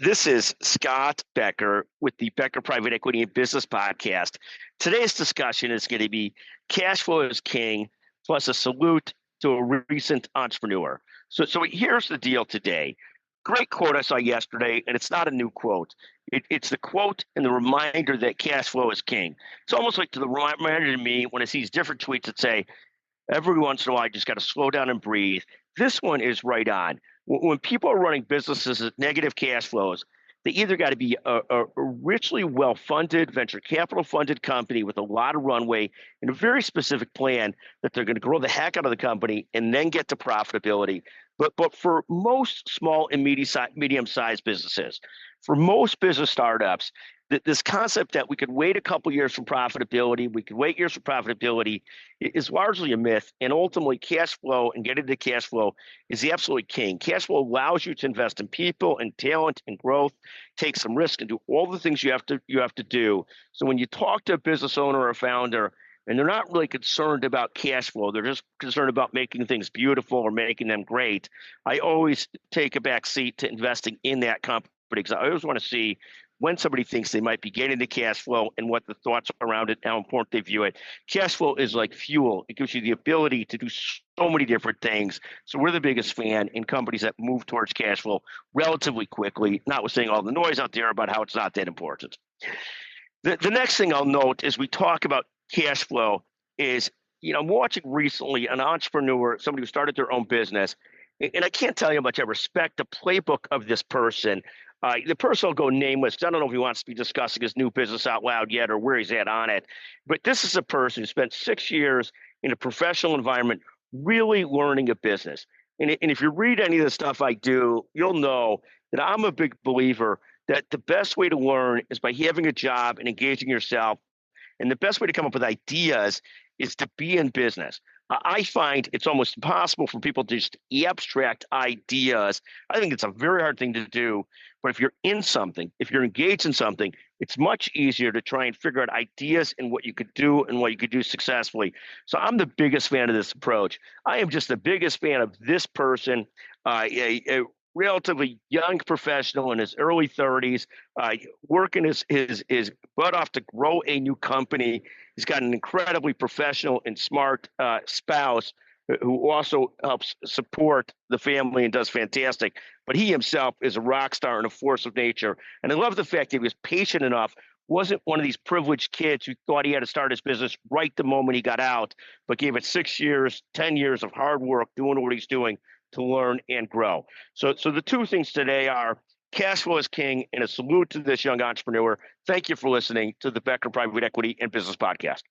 This is Scott Becker with the Becker Private Equity and Business Podcast. Today's discussion is going to be cash flow is king, plus a salute to a recent entrepreneur. So here's the deal today. Great quote I saw yesterday, and it's not a new quote. It's the quote and the reminder that cash flow is king. It's almost like the reminder to me when I see these different tweets that say, every once in a while, you just got to slow down and breathe. This one is right on. When people are running businesses with negative cash flows, they either got to be a richly well-funded, venture capital funded company with a lot of runway and a very specific plan that they're going to grow the heck out of the company and then get to profitability. But for most small and medium-sized businesses, for most business startups, this concept that we could wait a couple years for profitability, we could wait years for profitability is largely a myth. And ultimately, cash flow and getting to cash flow is the absolute king. Cash flow allows you to invest in people and talent and growth, take some risk, and do all the things you have to do. So when you talk to a business owner or a founder, and they're not really concerned about cash flow, they're just concerned about making things beautiful or making them great, I always take a back seat to investing in that company because I always want to see when somebody thinks they might be getting the cash flow and what the thoughts around it, how important they view it. Cash flow is like fuel. It gives you the ability to do so many different things. So we're the biggest fan in companies that move towards cash flow relatively quickly, notwithstanding all the noise out there about how it's not that important. The next thing I'll note as we talk about cash flow is, I'm watching recently an entrepreneur, somebody who started their own business, and I can't tell you how much I respect the playbook of this person. The person will go nameless. I don't know if he wants to be discussing his new business out loud yet or where he's at on it. But this is a person who spent 6 years in a professional environment really learning a business. And if you read any of the stuff I do, you'll know that I'm a big believer that the best way to learn is by having a job and engaging yourself. And the best way to come up with ideas is to be in business. I find it's almost impossible for people to just abstract ideas. I think it's a very hard thing to do. But if you're in something, if you're engaged in something, it's much easier to try and figure out ideas and what you could do and what you could do successfully. So I'm the biggest fan of this approach. I am just the biggest fan of this person, a relatively young professional in his early 30s, working his butt off to grow a new company. He's got an incredibly professional and smart spouse who also helps support the family and does fantastic. But he himself is a rock star and a force of nature. And I love the fact that he was patient enough, wasn't one of these privileged kids who thought he had to start his business right the moment he got out, but gave it 6 years, 10 years of hard work doing what he's doing to learn and grow. So the two things today are cash flow is king and a salute to this young entrepreneur. Thank you for listening to the Becker Private Equity and Business Podcast.